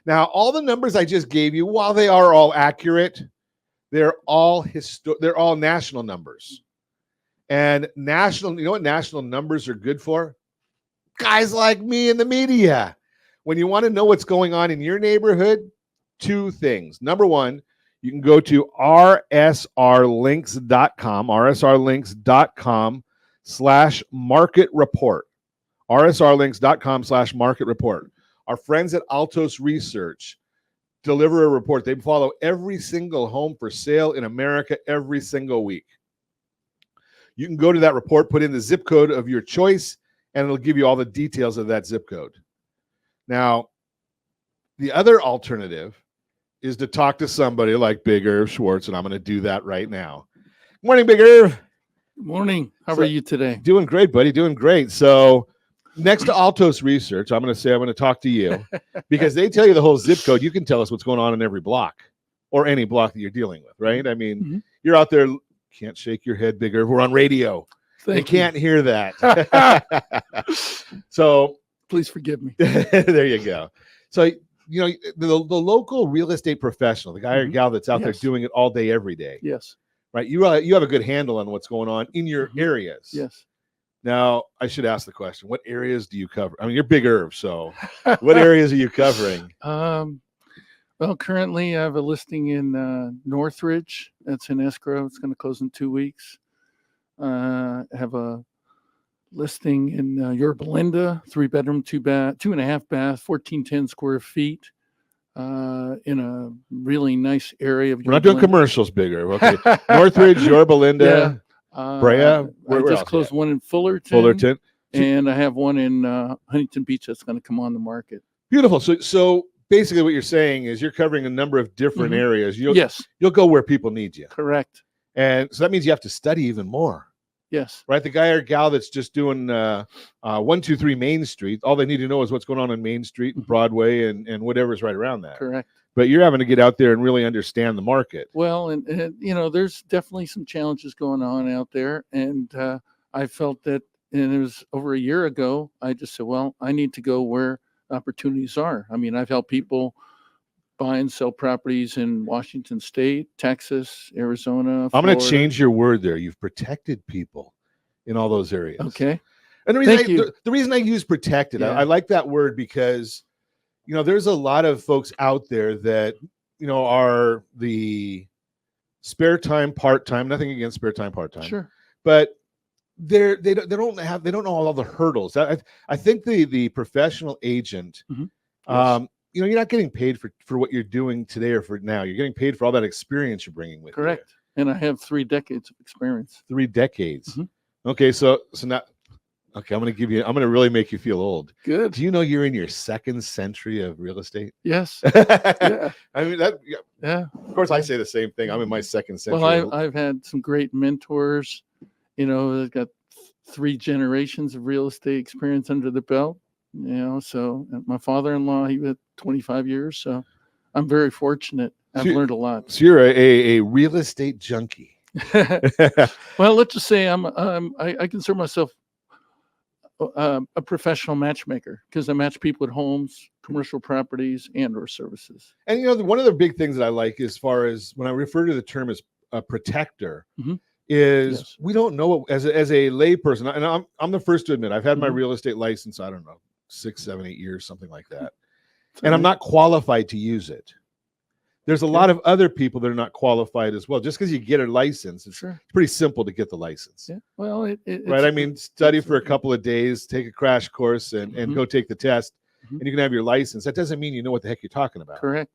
Now, all the numbers I just gave you, while they are all accurate, they're all national numbers. And national, you know what national numbers are good for? Guys like me in the media. When you want to know what's going on in your neighborhood, two things. Number one, you can go to rsrlinks.com/market report. rsrlinks.com/market report. Our friends at Altos Research deliver a report. They follow every single home for sale in America every single week. You can go to that report, put in the zip code of your choice, and it'll give you all the details of that zip code. Now, the other alternative is to talk to somebody like Big Irv Schwartz, and I'm going to do that right now. Good morning, Big Irv. Good morning. How are you today? Doing great, buddy. Doing great. So next to Altos Research, I'm going to talk to you because they tell you the whole zip code. You can tell us what's going on in every block or any block that you're dealing with, right? I mean, You're out there, can't shake your head, Big Irv. We're on radio. They can't hear that. So please forgive me. There you go. So, you know, the local real estate professional, the guy or gal that's out there doing it all day, every day. Yes. Right. You have a good handle on what's going on in your areas. Yes. Now, I should ask the question, what areas do you cover? I mean, you're Big Irv, so what areas are you covering? Well, currently I have a listing in Northridge. That's in escrow. It's going to close in 2 weeks. I have a listing in Yorba Linda, 3-bedroom, 2.5 bath, 1,410 square feet, in a really nice area of. We're not doing commercials, Big Irv. Okay, Northridge, Yorba Linda, Brea. I just closed one in Fullerton, and I have one in Huntington Beach that's going to come on the market. Beautiful. So basically, what you're saying is you're covering a number of different areas. You'll go where people need you. Correct. And so that means you have to study even more. Yes. Right. The guy or gal that's just doing 123 Main Street, all they need to know is what's going on Main Street and Broadway and whatever's right around that. Correct. But you're having to get out there and really understand the market. Well, and you know, there's definitely some challenges going on out there. And I felt that, and it was over a year ago, I just said, well, I need to go where opportunities are. I mean, I've helped people buy and sell properties in Washington State, Texas, Arizona, Florida. I'm going to change your word there. You've protected people in all those areas. Okay. And the reason I use protected, I like that word because, you know, there's a lot of folks out there that, you know, are the spare time, part-time, nothing against spare time, part-time. Sure. But they don't know all the hurdles. I think the professional agent, Yes. You know, you're not getting paid for what you're doing today or for now. You're getting paid for all that experience you're bringing with you. Correct. And I have 3 decades of experience. 3 decades. Okay, so now, okay, I'm going to really make you feel old. Good. Do you know you're in your 2nd century of real estate? Yes. Yeah. I mean yeah. Of course, I say the same thing. I'm in my 2nd century. Well, I've had some great mentors. You know, they've got 3 generations of real estate experience under the belt. You know, so my father-in-law, he had 25 years. So I'm very fortunate. I've learned a lot. So you're a real estate junkie. Well, let's just say I consider myself a professional matchmaker because I match people at homes, commercial properties, and/or services. And you know, one of the big things that I like, as far as when I refer to the term as a protector, is we don't know as a lay person. And I'm the first to admit I've had my real estate license. I don't know, 6, 7, 8 years, something like that, and I'm not qualified to use it. There's a lot of other people that are not qualified as well. Just because you get a license, it's pretty simple to get the license. Yeah. Well, right. I mean, study for a couple of days, take a crash course, and go take the test, and you can have your license. That doesn't mean you know what the heck you're talking about. Correct.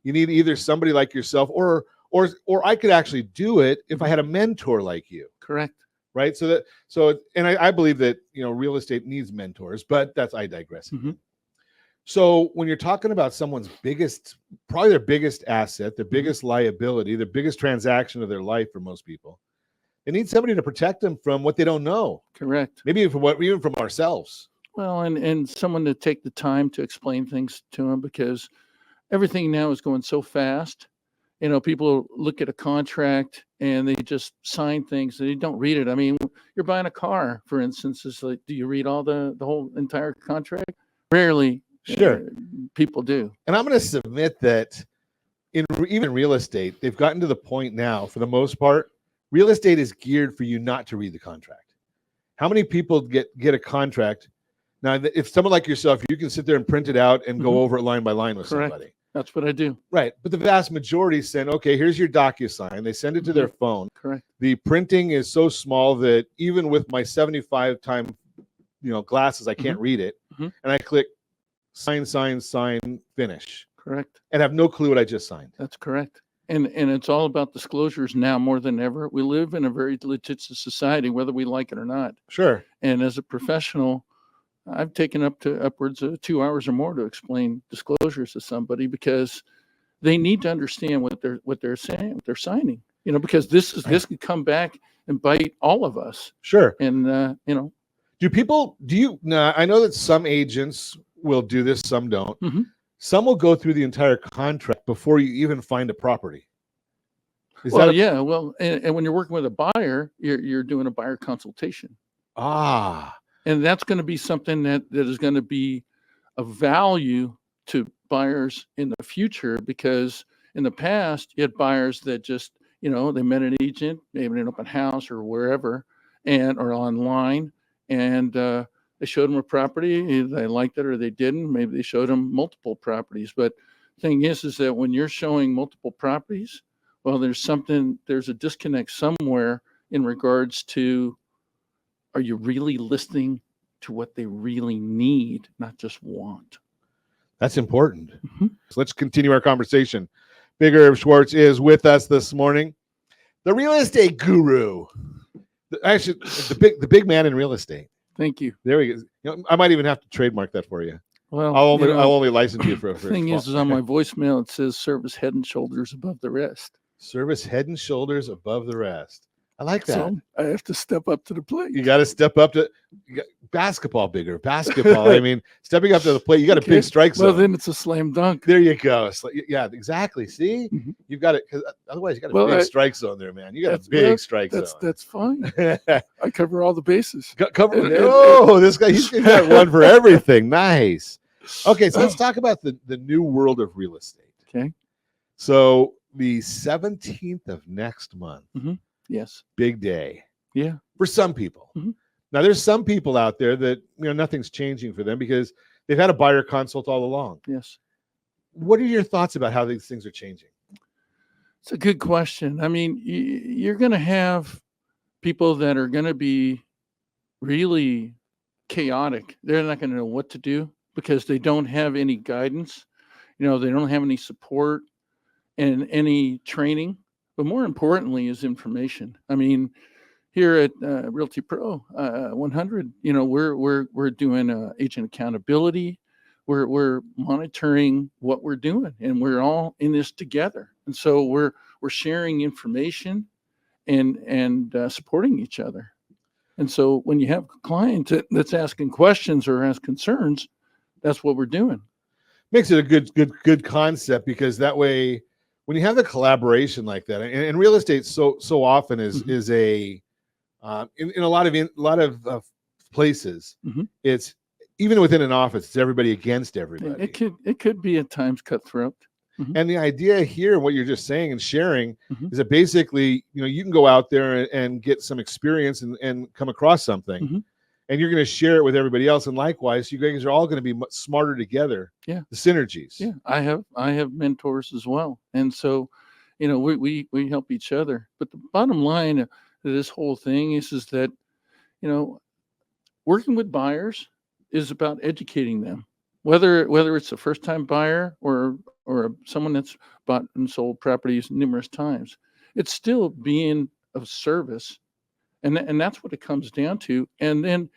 You need either somebody like yourself, or I could actually do it if I had a mentor like you. Correct. Right. And I believe that, you know, real estate needs mentors, but I digress. So when you're talking about someone's probably their biggest asset, their biggest liability, their biggest transaction of their life for most people, they need somebody to protect them from what they don't know. Correct. Maybe even from ourselves. Well, and someone to take the time to explain things to them, because everything now is going so fast. You know, people look at a contract and they just sign things and they don't read it. I mean, you're buying a car, for instance. It's like, do you read all the whole entire contract? Rarely Sure. People do. And I'm going to submit that even in real estate, they've gotten to the point now, for the most part, real estate is geared for you not to read the contract. How many people get a contract? Now, if someone like yourself, you can sit there and print it out and go over it line by line with Correct. somebody. That's what I do. Right. But the vast majority send, okay, here's your DocuSign. They send it to their phone. Correct. The printing is so small that even with my 75 time, glasses, I can't read it. And I click sign, finish. Correct. And have no clue what I just signed. That's correct. And it's all about disclosures now more than ever. We live in a very litigious society, whether we like it or not. Sure. And as a professional, I've taken up to upwards of 2 hours or more to explain disclosures to somebody, because they need to understand what they're saying, what they're signing. Because this could come back and bite all of us. Sure. And I know that some agents will do this, some don't. Some will go through the entire contract before you even find a property. And when you're working with a buyer, you're doing a buyer consultation. And that's going to be something that is going to be of value to buyers in the future, because in the past, you had buyers that just, they met an agent, maybe in an open house or wherever, or online, and they showed them a property. They liked it or they didn't. Maybe they showed them multiple properties. But the thing is that when you're showing multiple properties, well, there's a disconnect somewhere in regards to, are you really listening to what they really need, not just want? That's important. So let's continue our conversation. Big Herb Schwartz is with us this morning, the real estate guru. Actually, the big man in real estate. Thank you. There we go. I might even have to trademark that for you. Well, I'll only license you for. The thing is on my voicemail it says service head and shoulders above the rest. Service head and shoulders above the rest. I like that. So I have to step up to the plate. You got to step up to basketball, bigger basketball. I mean, stepping up to the plate, you got a big strike zone. Well, then it's a slam dunk. There you go. Yeah, exactly. See, you've got it, because otherwise you got a big strike zone there, man. You got a big strike zone. That's fine. I cover all the bases. This guy, he's got one for everything. Nice. Okay, so let's talk about the new world of real estate. Okay. So the 17th of next month. Yes. Big day. Yeah. For some people. Now, there's some people out there that, nothing's changing for them because they've had a buyer consult all along. Yes. What are your thoughts about how these things are changing? It's a good question. I mean, you're going to have people that are going to be really chaotic. They're not going to know what to do because they don't have any guidance. They don't have any support and any training. But more importantly is information. I mean, here at Realty Pro 100, we're doing agent accountability. We're monitoring what we're doing, and we're all in this together. And so we're sharing information and supporting each other. And so when you have a client that's asking questions or has concerns, that's what we're doing. Makes it a good concept, because that way, when you have the collaboration like that, and real estate so often is a in a lot of places, it's even within an office, it's everybody against everybody. It could be at times cutthroat. And the idea here, what you're just saying and sharing, is that basically, you can go out there and get some experience and come across something, and you're going to share it with everybody else. And likewise, you guys are all going to be much smarter together. Yeah. The synergies. Yeah. I have mentors as well. And so, we help each other. But the bottom line of this whole thing is that, working with buyers is about educating them, whether it's a first time buyer or someone that's bought and sold properties numerous times. It's still being of service. And that's what it comes down to. And then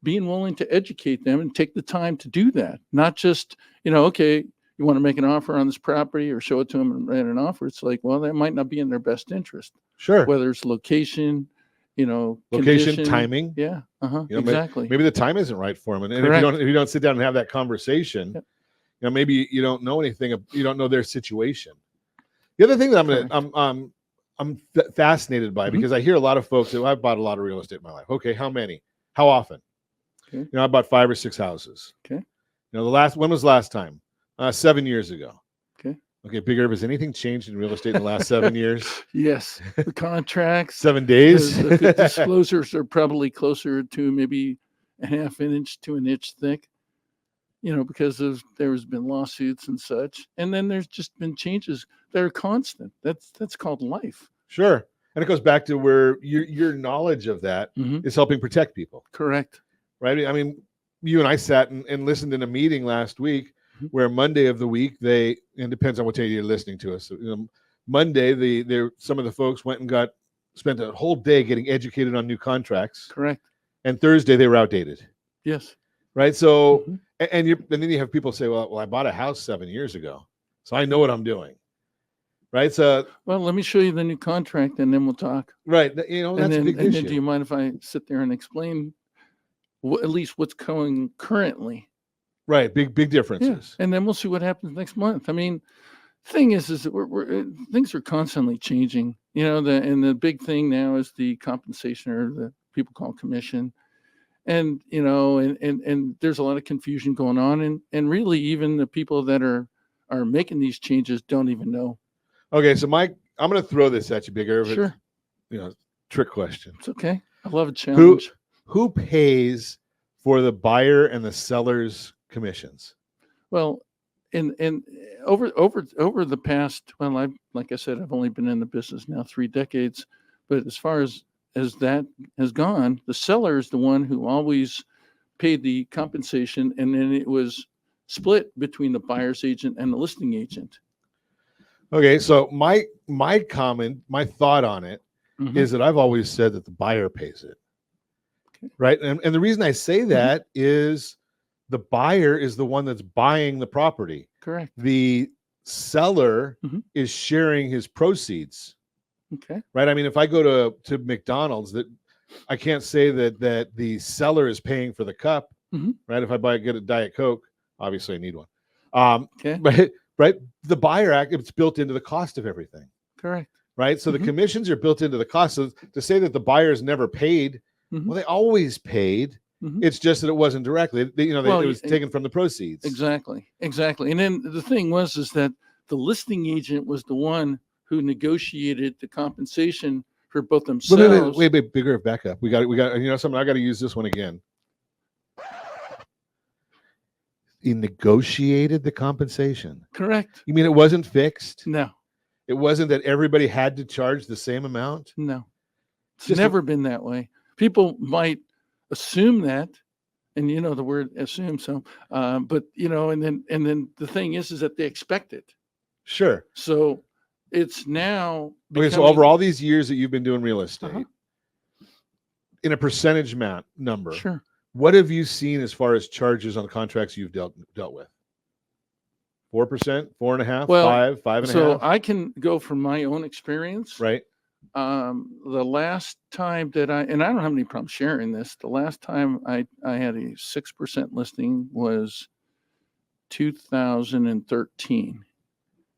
being willing to educate them and take the time to do that. Not just, okay, you want to make an offer on this property or show it to them and write an offer. It's like, well, that might not be in their best interest. Sure. Whether it's location, location, condition, timing. Yeah. Exactly. Maybe the time isn't right for them. And if you don't sit down and have that conversation, maybe you don't know anything. You don't know their situation. The other thing that I'm fascinated by, because I hear a lot of folks that I've bought a lot of real estate in my life. Okay, how many? How often? Okay. I bought 5 or 6 houses. Okay. You know, when was the last time? 7 years ago. Okay. Okay, Big Herb, has anything changed in real estate in the last 7 years? Yes. The contracts, 7 days? the disclosures are probably closer to maybe a half an inch to an inch thick, because there's been lawsuits and such. And then there's just been changes that are constant. That's called life. Sure. And it goes back to where your knowledge of that is helping protect people. Correct. Right? I mean, you and I sat and listened in a meeting last week where Monday of the week, and it depends on what day you're listening to us. Monday, some of the folks went and spent a whole day getting educated on new contracts. Correct. And Thursday, they were outdated. Yes. Right? So, and then you have people say, well, I bought a house 7 years ago, so I know what I'm doing. Right? So, well, let me show you the new contract, and then we'll talk. Right. That's a big issue. And then do you mind if I sit there and explain at least what's going currently? Right. Big differences. Yeah. And then we'll see what happens next month. I mean, thing is that things are constantly changing. And the big thing now is the compensation, or the people call commission. And, and there's a lot of confusion going on. And really, even the people that are making these changes don't even know. Okay. So, Mike, I'm going to throw this at you, Big Herb. Sure. Trick question. It's okay. I love a challenge. Who pays for the buyer and the seller's commissions? Well, and over the past, like I said, I've only been in the business now 3 decades, but as far as that has gone, the seller is the one who always paid the compensation, and then it was split between the buyer's agent and the listing agent. Okay, so my thought on it is that I've always said that the buyer pays it. Okay. Right? And the reason I say that is the buyer is the one that's buying the property. Correct. The seller is sharing his proceeds. Okay. Right? I mean, if I go to McDonald's, that I can't say that the seller is paying for the cup. Right? If I get a Diet Coke, obviously I need one. Okay. But right, the buyer act, it's built into the cost of everything. Correct. Right? So the commissions are built into the cost. So to say that the buyer's never paid, well, they always paid. It's just that it wasn't directly. It was taken from the proceeds. Exactly. And then the thing is that the listing agent was the one who negotiated the compensation for both themselves. Wait, Bigger, back up. We got. Something. I got to use this one again. He negotiated the compensation. Correct. You mean it wasn't fixed? No. It wasn't that everybody had to charge the same amount? No. It's never been that way. People might assume that, and the word assume, so but and then the thing is that they expect it. Sure. So it's now okay, so over all these years that you've been doing real estate, in a percentage number, sure, what have you seen as far as charges on contracts you've dealt with? 4%, 4.5%, well, 5.5%? So I can go from my own experience. Right. The last time that I don't have any problem sharing this, the last time I had a 6% listing was 2013.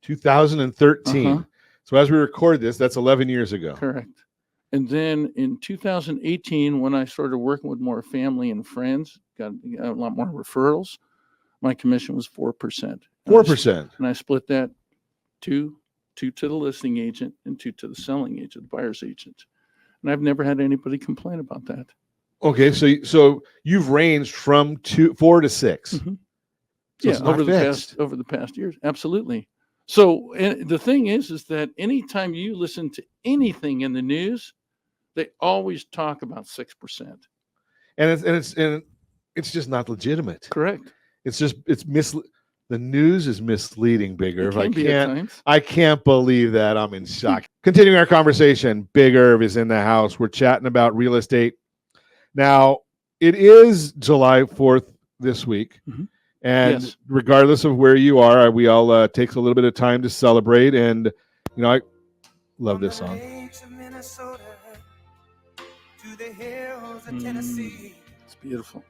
2013. So as we record this, that's 11 years ago. Correct. And then in 2018, when I started working with more family and friends, got a lot more referrals, my commission was 4%. 4%. And I split that two to the listing agent and 2 to the selling agent, the buyer's agent. And I've never had anybody complain about that. Okay, so you've ranged from 4 to 6. So over the past years, absolutely. So the thing is that anytime you listen to anything in the news, they always talk about 6%. And it's just not legitimate. Correct. The news is misleading, Big Irv. I can't believe that. I'm in shock. Continuing our conversation, Big Irv is in the house. We're chatting about real estate. Now, it is July 4th this week. And regardless of where you are, we all takes a little bit of time to celebrate. And, I love this song. It's beautiful.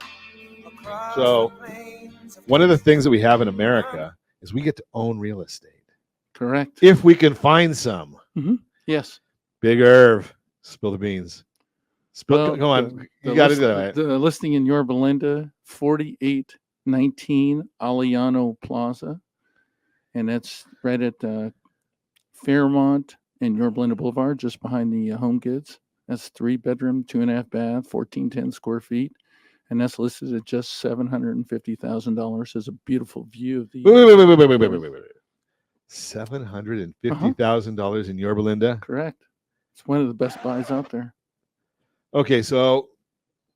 So one of the things that we have in America is we get to own real estate. Correct. If we can find some. Yes. Big Irv, spill the beans. Come on. You got to do that. The listing in Yorba Linda, 48 19 Aliano Plaza, and that's right at Fairmont and Yorba Linda Boulevard, just behind the Home Goods. That's 3-bedroom, 2.5 bath, 1410 square feet, and that's listed at just $750,000. There's a beautiful view of the. Wait. $750,000 in Yorba Linda. Correct. It's one of the best buys out there. Okay, so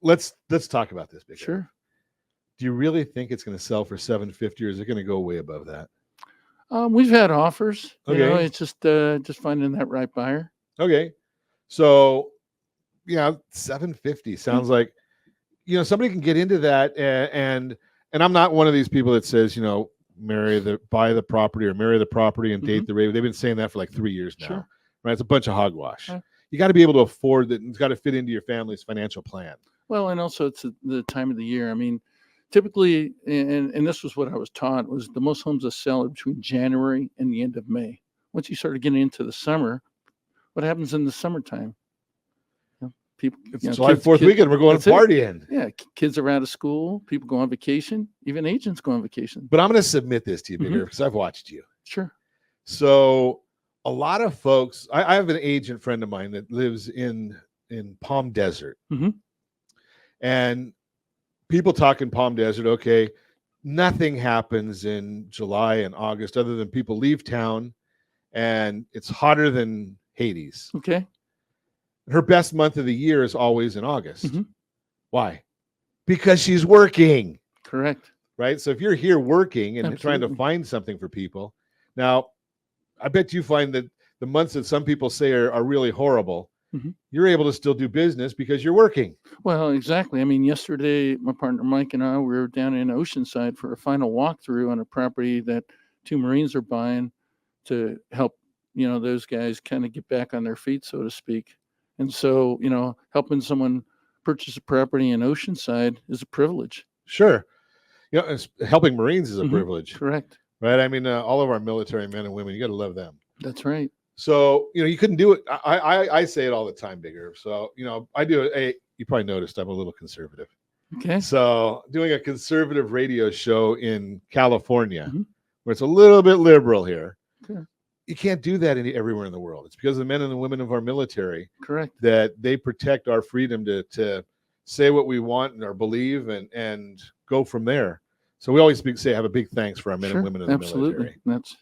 let's talk about this. Bigger. Sure. Do you really think it's going to sell for $750,000, or is it going to go way above that? We've had offers. Okay. You know, it's just finding that right buyer. Okay, so yeah, $750,000 sounds like, you know, somebody can get into that, and I'm not one of these people that says, you know, buy the property or marry the property and date the rate. They've been saying that for like 3 years now. Sure. Right? It's a bunch of hogwash. You got to be able to afford that. It's got to fit into your family's financial plan. Well, and also it's the time of the year. I mean, typically, and this was what I was taught, was the most homes that sell are between January and the end of May. Once you started getting into the summer, what happens in the summertime? People, it's July 4th weekend. We're going partying. Yeah, kids are out of school. People go on vacation. Even agents go on vacation. But I'm going to submit this to you, Bigger, because I've watched you. Sure. So a lot of folks, I have an agent friend of mine that lives in Palm Desert. And people talk in Palm Desert, okay, nothing happens in July and August other than people leave town and it's hotter than Hades. Okay. Her best month of the year is always in August. Why? Because she's working. Correct. Right? So if you're here working and trying to find something for people, now I bet you find that the months that some people say are really horrible, you're able to still do business because you're working. Well, exactly. I mean, yesterday, my partner Mike and I, we were down in Oceanside for a final walkthrough on a property that 2 Marines are buying to help, you know, those guys kind of get back on their feet, so to speak. And so, you know, helping someone purchase a property in Oceanside is a privilege. Sure. You know, helping Marines is a privilege. Correct. Right? I mean, all of our military men and women, you got to love them. That's right. So, you know, you couldn't do it. I say it all the time, Bigger. So, you know, I do it. You probably noticed I'm a little conservative. Okay. So doing a conservative radio show in California, where it's a little bit liberal here, you can't do that everywhere in the world. It's because of the men and the women of our military. Correct. That they protect our freedom to say what we want and our believe and go from there. So we always have a big thanks for our men and women of the military. That's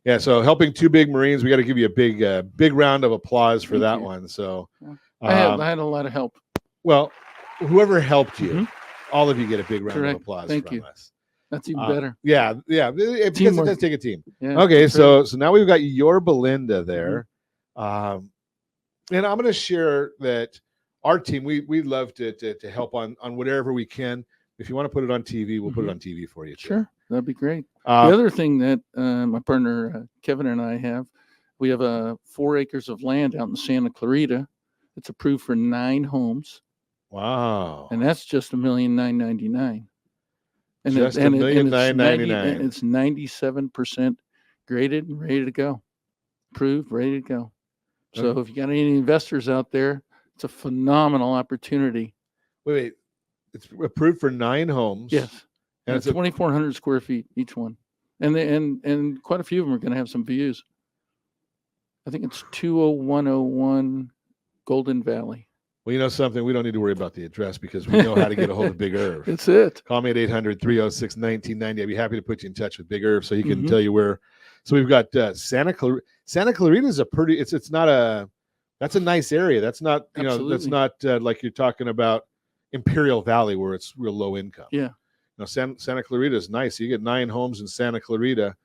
yeah. So helping 2 big Marines, we got to give you a big round of applause for that one. So I had a lot of help. Well, whoever helped you, all of you get a big round of applause. Thank you. Us. That's even better. Yeah. Because it does take a team. Yeah, okay, so now we've got Yorba Linda there. And I'm going to share that our team, we love to help on whatever we can. If you want to put it on TV, we'll put it on TV for you. Sure, that'd be great. The other thing that my partner Kevin and I have, we have 4 acres of land out in Santa Clarita. It's approved for 9 homes. Wow! And that's just $1,999,000. And just $1,999,000. It's 97% graded and ready to go, approved, ready to go. So if you got any investors out there, it's a phenomenal opportunity. Wait. It's approved for 9 homes. Yes, and it's 2,400 square feet each one, and quite a few of them are going to have some views. I think it's 20101 Golden Valley. Well, you know something, we don't need to worry about the address because we know how to get a hold of Big Irv. That's it. Call me at 800-306-1990. I'd be happy to put you in touch with Big Irv so he can tell you where. So we've got Santa Clarita. Santa Clarita is a pretty. It's not a. That's a nice area. That's not that's not like you're talking about Imperial Valley where it's real low income. Yeah. Santa Clarita is nice. You get 9 homes in Santa Clarita.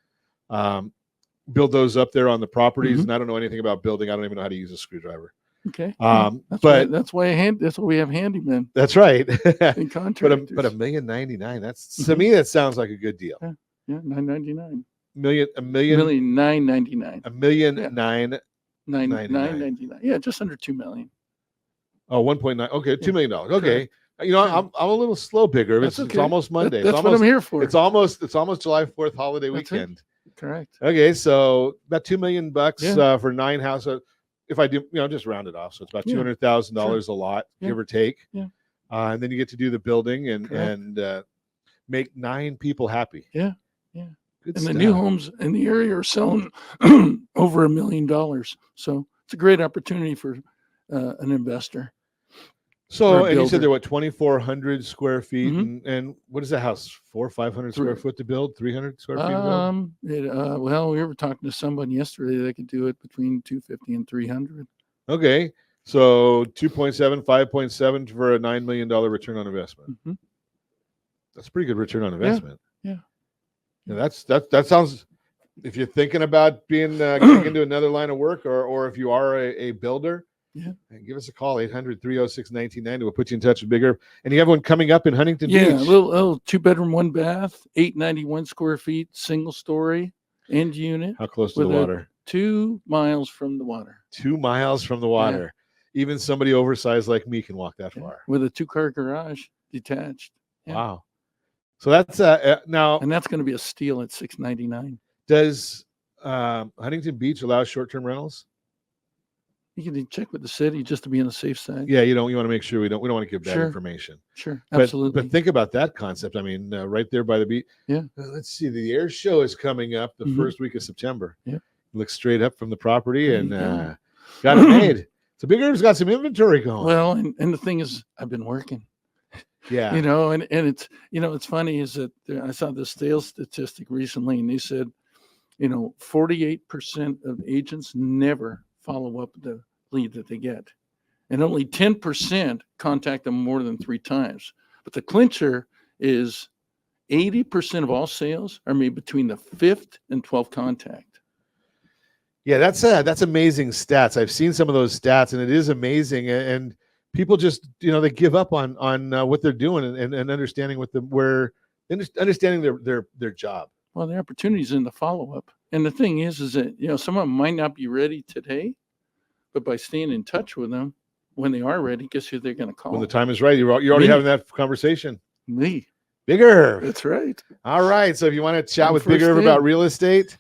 Build those up there on the properties. And I don't know anything about building. I don't even know how to use a screwdriver. Okay. That's why we have handymen. That's right. And contractors. But $1,999,000. That's to me that sounds like a good deal. Yeah, $999. $1,999,000. $1,999,000. Yeah, just under $2 million. Oh, 1.9. Okay, $2 million. Okay. You know, I'm a little slow, Bigger. It's almost Monday. That's what I'm here for. It's almost July 4th holiday weekend. Correct. Okay, so about $2 million for 9 houses. If I do, just round it off. So it's about $200,000 a lot, give or take. Yeah. And then you get to do the building and make 9 people happy. Yeah. Good And stuff. the new homes in the area are selling over $1 million. So it's a great opportunity for an investor. So, or a and you said builder. they're what, 2,400 square feet, Mhm. and what is the house? 400 or 500 square Three- foot to build? 300 square feet to build? Well, we were talking to someone yesterday. They could do it between 250 and 300. Okay, so 2.7, 5.7 for a $9 million return on investment. Mm-hmm. That's a pretty good return on investment. Yeah. That sounds. If you're thinking about being getting into another line of work, or if you are a builder, give us a call, 800-306-1990. We'll put you in touch with Big Herb. And you have one coming up in Huntington Beach. Yeah, a little 2-bedroom, 1 bath, 891 square feet, single story, end unit. How close to the water? 2 miles from the water. 2 miles from the water. Yeah. Even somebody oversized like me can walk that far. With a 2-car garage detached. Yeah. Wow. So that's now, and that's going to be a steal at $699. Does Huntington Beach allow short-term rentals? You can check with the city just to be on the safe side. Yeah, you want to make sure we don't want to give bad information. Sure, absolutely. But think about that concept. I mean, right there by the beach. Yeah. Let's see. The air show is coming up the first week of September. Yeah. Look straight up from the property and got it made. So Big Herb's got some inventory going. Well, and the thing is, I've been working. Yeah. And it's it's funny is that I saw this sales statistic recently, and they said, 48% of agents never follow up the lead that they get, and only 10% contact them more than 3 times. But the clincher is 80% of all sales are made between the 5th and 12th contact. Yeah, that's amazing stats. I've seen some of those stats, and it is amazing. And people just they give up on what they're doing and understanding understanding their job. Well, the opportunity's in the follow-up. And the thing is that, someone might not be ready today, but by staying in touch with them, when they are ready, guess who they're going to call? When the time is right, you're already having that conversation. Me. Big Herb. That's right. All right. So if you want to chat with Big Herb about real estate,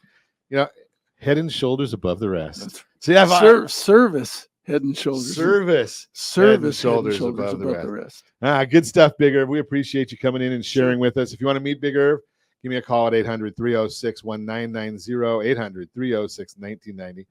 head and shoulders above the rest. So service, head and shoulders. Service, head and shoulders above the rest. Good stuff, Big Herb. We appreciate you coming in and sharing with us. If you want to meet Big Herb, give me a call at 800-306-1990, 800-306-1990.